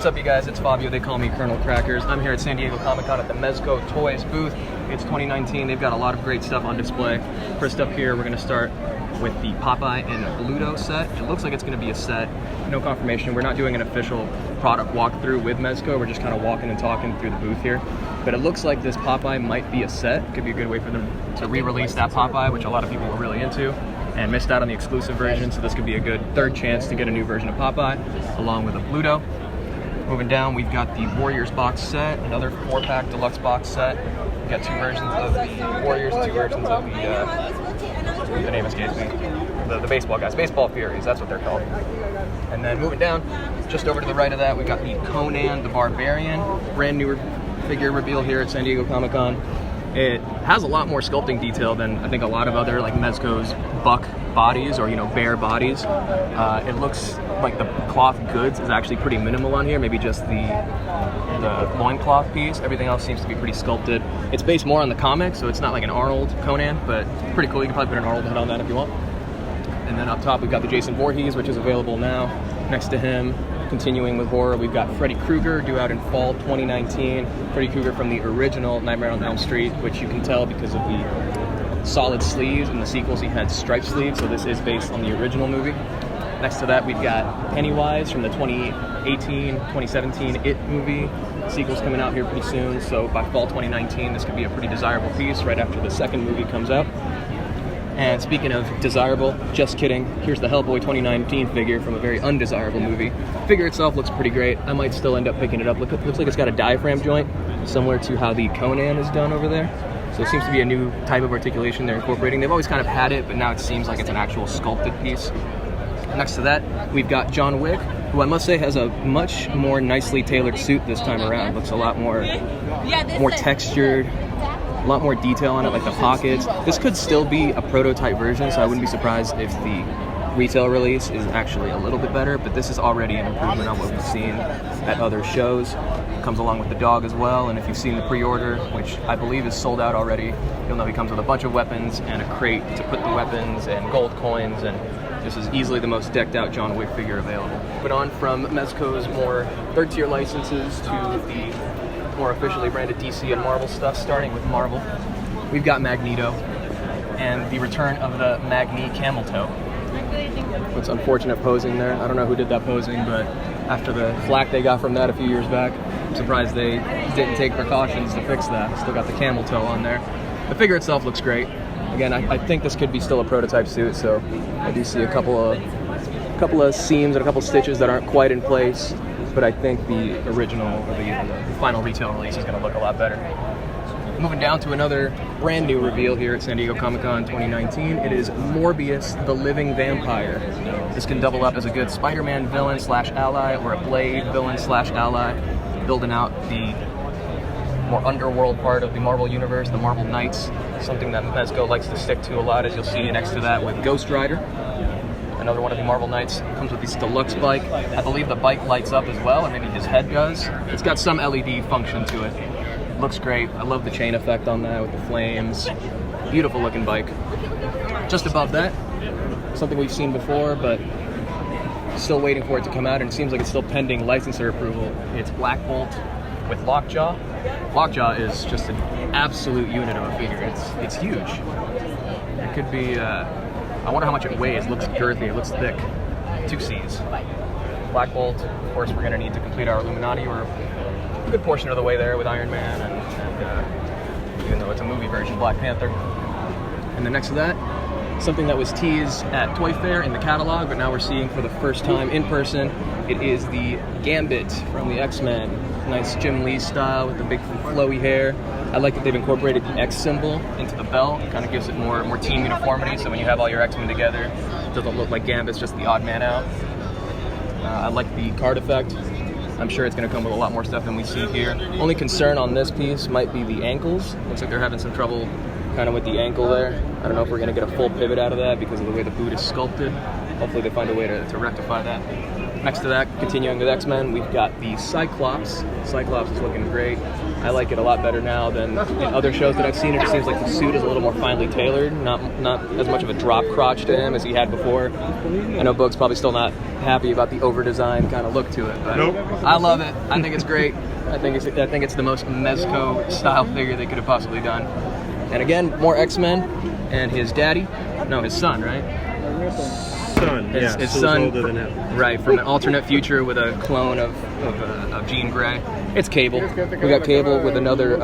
What's up, you guys? It's Fabio. They call me Colonel Crackers. I'm here at San Diego Comic-Con at the Mezco Toyz booth. It's 2019. They've got a lot of great stuff on display. First up here, we're going to start with the Popeye and Bluto set. It looks like it's going to be a set. No confirmation. We're not doing an official product walkthrough with Mezco. We're just kind of walking and talking through the booth here. But it looks like this Popeye might be a set. Could be a good way for them to re-release that Popeye, which a lot of people were really into and missed out on the exclusive version. So this could be a good third chance to get a new version of Popeye along with a Bluto. Moving down, we've got the Warriors box set, another 4-pack deluxe box set. We've got 2 versions of the Warriors, 2 versions of the name escapes me, the baseball guys, Baseball Furies, that's what they're called. And then moving down, just over to the right of that, we've got the Conan the Barbarian, brand new figure reveal here at San Diego Comic-Con. It has a lot more sculpting detail than I think a lot of other like Mezco's buck bodies or, you know, bear bodies. It looks like the cloth goods is actually pretty minimal on here, maybe just the loincloth piece. Everything else seems to be pretty sculpted. It's based more on the comic, so it's not like an Arnold Conan, but pretty cool. You can probably put an Arnold head on that if you want. And then up top we've got the Jason Voorhees, which is available now. Next to him, continuing with horror, we've got Freddy Krueger, due out in fall 2019. Freddy Krueger from the original Nightmare on Elm Street, which you can tell because of the solid sleeves. In the sequels he had striped sleeves, so this is based on the original movie. Next to that we've got Pennywise from the 2018-2017 It movie. Sequel's coming out here pretty soon, so by fall 2019 this could be a pretty desirable piece right after the second movie comes out. And speaking of desirable, just kidding, here's the Hellboy 2019 figure from a very undesirable movie. Figure itself looks pretty great. I might still end up picking it up. Looks like it's got a diaphragm joint, similar to how the Conan is done over there. So it seems to be a new type of articulation they're incorporating. They've always kind of had it, but now it seems like it's an actual sculpted piece. Next to that, we've got John Wick, who I must say has a much more nicely tailored suit this time around. Looks a lot more textured, a lot more detail on it, like the pockets. This could still be a prototype version, so I wouldn't be surprised if the retail release is actually a little bit better, but this is already an improvement on what we've seen at other shows. It comes along with the dog as well, and if you've seen the pre-order, which I believe is sold out already, you'll know he comes with a bunch of weapons and a crate to put the weapons and gold coins, and this is easily the most decked out John Wick figure available. But on from Mezco's more third-tier licenses to the more officially branded DC and Marvel stuff, starting with Marvel. We've got Magneto and the return of the Magni camel toe. What's unfortunate posing there. I don't know who did that posing, but after the flack they got from that a few years back, I'm surprised they didn't take precautions to fix that. Still got the camel toe on there. The figure itself looks great. Again, I think this could be still a prototype suit, so I do see a couple of seams and a couple stitches that aren't quite in place, but I think the original, or the final retail release is going to look a lot better. Moving down to another brand new reveal here at San Diego Comic-Con 2019, it is Morbius the Living Vampire. This can double up as a good Spider-Man villain / ally or a Blade villain / ally, building out the more underworld part of the Marvel Universe, the Marvel Knights, something that Mezco likes to stick to a lot, as you'll see next to that with Ghost Rider. Another one of the Marvel Knights comes with this deluxe bike. I believe the bike lights up as well, or maybe his head does. It's got some LED function to it. Looks great. I love the chain effect on that with the flames. Beautiful looking bike. Just above that, something we've seen before, but still waiting for it to come out, and it seems like it's still pending licensor approval. It's Black Bolt with Lockjaw. Lockjaw is just an absolute unit of a figure. It's huge. It could be, I wonder how much it weighs. It looks girthy, it looks thick. 2 C's. Black Bolt, of course we're gonna need to complete our Illuminati. We're a good portion of the way there with Iron Man, and even though it's a movie version, Black Panther. And then next to that, something that was teased at Toy Fair in the catalog, but now we're seeing for the first time in person. It is the Gambit from the X-Men. Nice Jim Lee style with the big flowy hair. I like that they've incorporated the X symbol into the belt. It kind of gives it more team uniformity, so when you have all your X-Men together, it doesn't look like Gambit's just the odd man out. I like the card effect. I'm sure it's going to come with a lot more stuff than we see here. Only concern on this piece might be the ankles. Looks like they're having some trouble kind of with the ankle there. I don't know if we're going to get a full pivot out of that because of the way the boot is sculpted. Hopefully they find a way to rectify that. Next to that, continuing with X-Men, we've got the Cyclops. Cyclops is looking great. I like it a lot better now than in other shows that I've seen. It seems like the suit is a little more finely tailored, not as much of a drop crotch to him as he had before. I know Boog's probably still not happy about the over-designed kind of look to it, but I love it. I think it's great. I think it's the most Mezco style figure they could have possibly done. And again, more X-Men and his daddy. No, his son, right? Son, yeah. His son, older than him. Right, from an alternate future with a clone of Jean Grey. It's Cable. We got Cable with another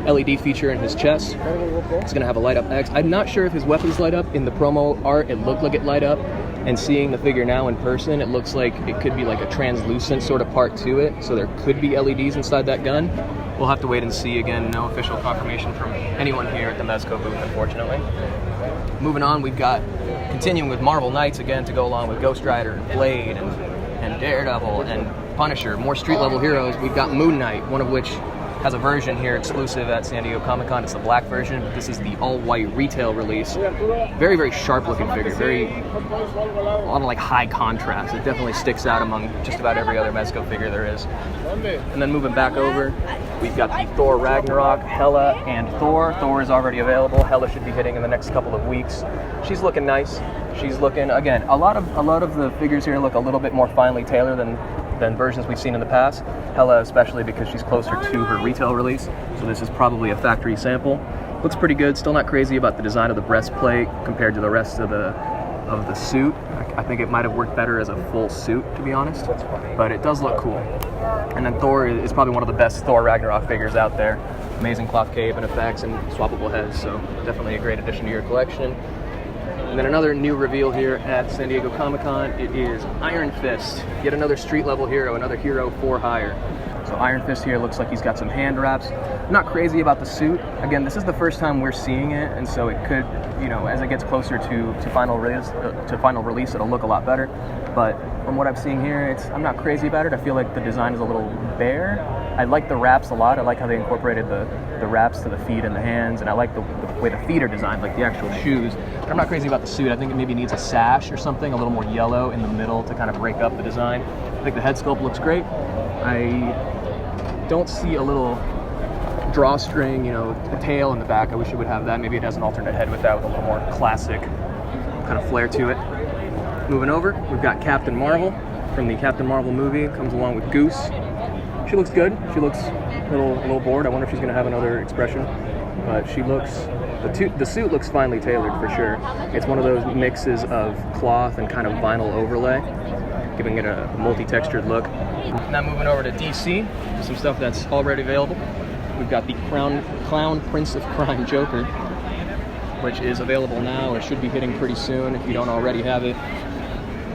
LED feature in his chest. It's going to have a light-up X. I'm not sure if his weapons light up. In the promo art, it looked like it light up. And seeing the figure now in person, it looks like it could be like a translucent sort of part to it. So there could be LEDs inside that gun. We'll have to wait and see. Again, no official confirmation from anyone here at the Mezco booth, unfortunately. Moving on, we've got, continuing with Marvel Knights again to go along with Ghost Rider and Blade and Daredevil and Punisher. More street-level heroes. We've got Moon Knight, one of which has a version here exclusive at San Diego Comic-Con. It's the black version, but this is the all-white retail release. Very, very sharp-looking figure. A lot of like high contrast. It definitely sticks out among just about every other Mezco figure there is. And then moving back over, we've got the Thor Ragnarok, Hela, and Thor. Thor is already available. Hela should be hitting in the next couple of weeks. She's looking nice. She's looking, again, a lot of the figures here look a little bit more finely tailored than versions we've seen in the past. Hela especially because she's closer to her retail release, so this is probably a factory sample. Looks pretty good. Still not crazy about the design of the breastplate compared to the rest of the suit. I think it might have worked better as a full suit, to be honest, but it does look cool. And then Thor is probably one of the best Thor Ragnarok figures out there. Amazing cloth cape and effects and swappable heads, so definitely a great addition to your collection. And then another new reveal here at San Diego Comic-Con, it is Iron Fist. Yet another street-level hero, another hero for hire. So Iron Fist here looks like he's got some hand wraps. I'm not crazy about the suit. Again, this is the first time we're seeing it, and so it could, you know, as it gets closer to final release, it'll look a lot better. But from what I'm seeing here, I'm not crazy about it. I feel like the design is a little bare. I like the wraps a lot. I like how they incorporated the wraps to the feet and the hands, and I like the way the feet are designed, like the actual shoes. But I'm not crazy about the suit. I think it maybe needs a sash or something, a little more yellow in the middle to kind of break up the design. I think the head sculpt looks great. I don't see a little drawstring, you know, a tail in the back. I wish it would have that. Maybe it has an alternate head with that, with a little more classic kind of flair to it. Moving over, we've got Captain Marvel from the Captain Marvel movie. Comes along with Goose. She looks good. She looks a little bored. I wonder if she's going to have another expression. But she looks, the suit looks finely tailored for sure. It's one of those mixes of cloth and kind of vinyl overlay, giving it a multi-textured look. Now moving over to DC, some stuff that's already available. We've got the Clown Prince of Crime Joker, which is available now or should be hitting pretty soon if you don't already have it.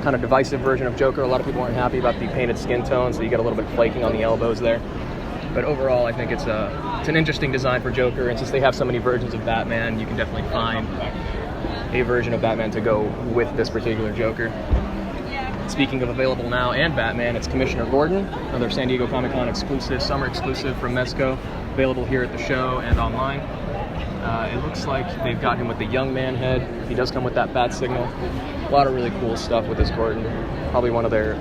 Kind of divisive version of Joker. A lot of people aren't happy about the painted skin tone, so you get a little bit of flaking on the elbows there. But overall, I think it's an interesting design for Joker, and since they have so many versions of Batman, you can definitely find a version of Batman to go with this particular Joker. Speaking of available now and Batman, it's Commissioner Gordon, another San Diego Comic-Con exclusive, summer exclusive from Mezco, available here at the show and online. It looks like they've got him with the young man head. He does come with that bat signal. A lot of really cool stuff with this Gordon. Probably one of their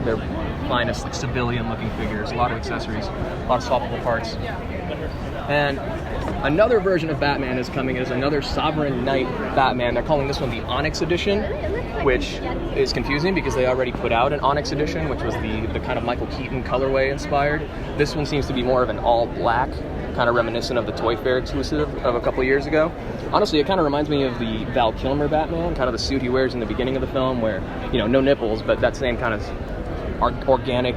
finest like, civilian-looking figures. A lot of accessories, a lot of swappable parts. And another version of Batman is coming as another Sovereign Knight Batman. They're calling this one the Onyx Edition, which is confusing because they already put out an Onyx Edition, which was the kind of Michael Keaton colorway inspired. This one seems to be more of an all-black, kind of reminiscent of the Toy Fair exclusive of a couple years ago. Honestly, it kind of reminds me of the Val Kilmer Batman, kind of the suit he wears in the beginning of the film where, you know, no nipples, but that same kind of organic,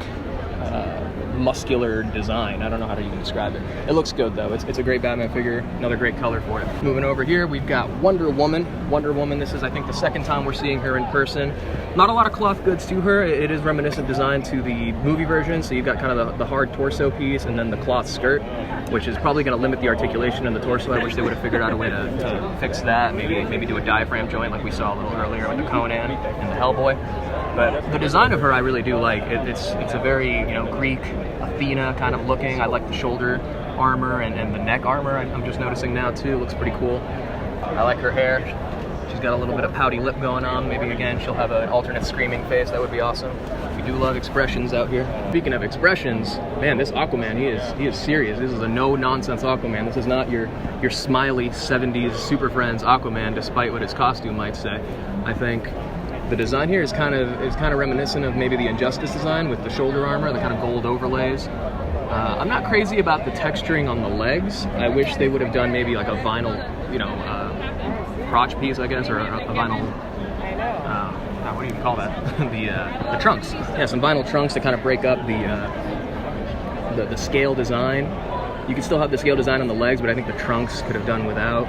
muscular design. I don't know how to even describe it. It looks good though. It's a great Batman figure, another great color for it. Moving over here, we've got Wonder Woman. Wonder Woman, this is I think the second time we're seeing her in person. Not a lot of cloth goods to her. It is reminiscent design to the movie version, so you've got kind of the hard torso piece and then the cloth skirt, which is probably going to limit the articulation in the torso. I wish they would have figured out a way to fix that, maybe do a diaphragm joint like we saw a little earlier with the Conan and the Hellboy. But the design of her I really do like. It's a very, you know, Greek, Athena kind of looking. I like the shoulder armor and the neck armor. I'm just noticing now too. Looks pretty cool. I like her hair. She's got a little bit of pouty lip going on. Maybe again she'll have an alternate screaming face. That would be awesome. We do love expressions out here. Speaking of expressions, man, this Aquaman, he is serious. This is a no-nonsense Aquaman. This is not your smiley 70s Super Friends Aquaman, despite what his costume might say. I think the design here is kind of reminiscent of maybe the Injustice design with the shoulder armor, the kind of gold overlays. I'm not crazy about the texturing on the legs. I wish they would have done maybe like a vinyl, you know, crotch piece, I guess, or a vinyl. What do you call that? the trunks. Yeah, some vinyl trunks to kind of break up the scale design. You can still have the scale design on the legs, but I think the trunks could have done without.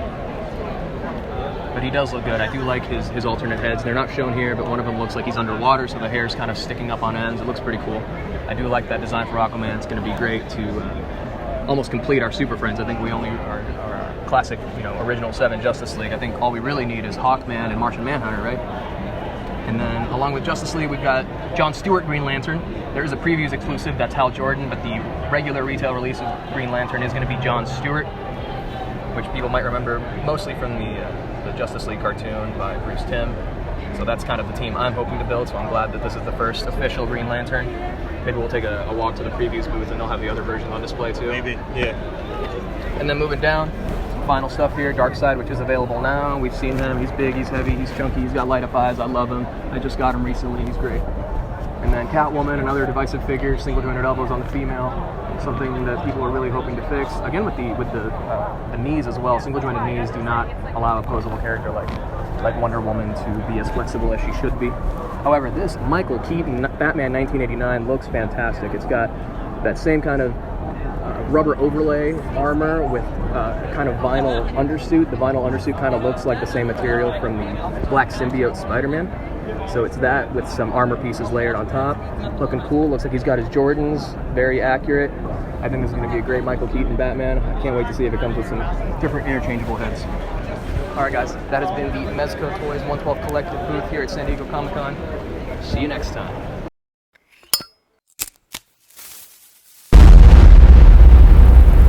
But he does look good. I do like his alternate heads. They're not shown here, but one of them looks like he's underwater, so the hair's kind of sticking up on ends. It looks pretty cool. I do like that design for Aquaman. It's going to be great to almost complete our Super Friends. I think we only our classic, you know, original 7 Justice League. I think all we really need is Hawkman and Martian Manhunter, right? And then along with Justice League, we've got John Stewart Green Lantern. There is a previews exclusive, that's Hal Jordan, but the regular retail release of Green Lantern is going to be John Stewart, which people might remember mostly from the Justice League cartoon by Bruce Timm. So that's kind of the team I'm hoping to build, so I'm glad that this is the first official Green Lantern. Maybe we'll take a walk to the previews booth and they'll have the other versions on display too. Maybe, yeah. And then moving down, some final stuff here, Darkseid, which is available now. We've seen him, he's big, he's heavy, he's chunky, he's got light up eyes, I love him. I just got him recently, he's great. And then Catwoman, another divisive figure, single jointed elbows on the female, something that people are really hoping to fix. Again, with the knees as well, single jointed knees do not allow a posable character like Wonder Woman to be as flexible as she should be. However, this Michael Keaton Batman 1989 looks fantastic. It's got that same kind of rubber overlay armor with kind of vinyl undersuit. The vinyl undersuit kind of looks like the same material from the Black Symbiote Spider-Man. So it's that with some armor pieces layered on top. Looking cool. Looks like he's got his Jordans. Very accurate. I think this is going to be a great Michael Keaton Batman. I can't wait to see if it comes with some different interchangeable heads. Alright guys, that has been the Mezco Toyz 112 Collective booth here at San Diego Comic-Con. See you next time.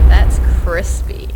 That's crispy.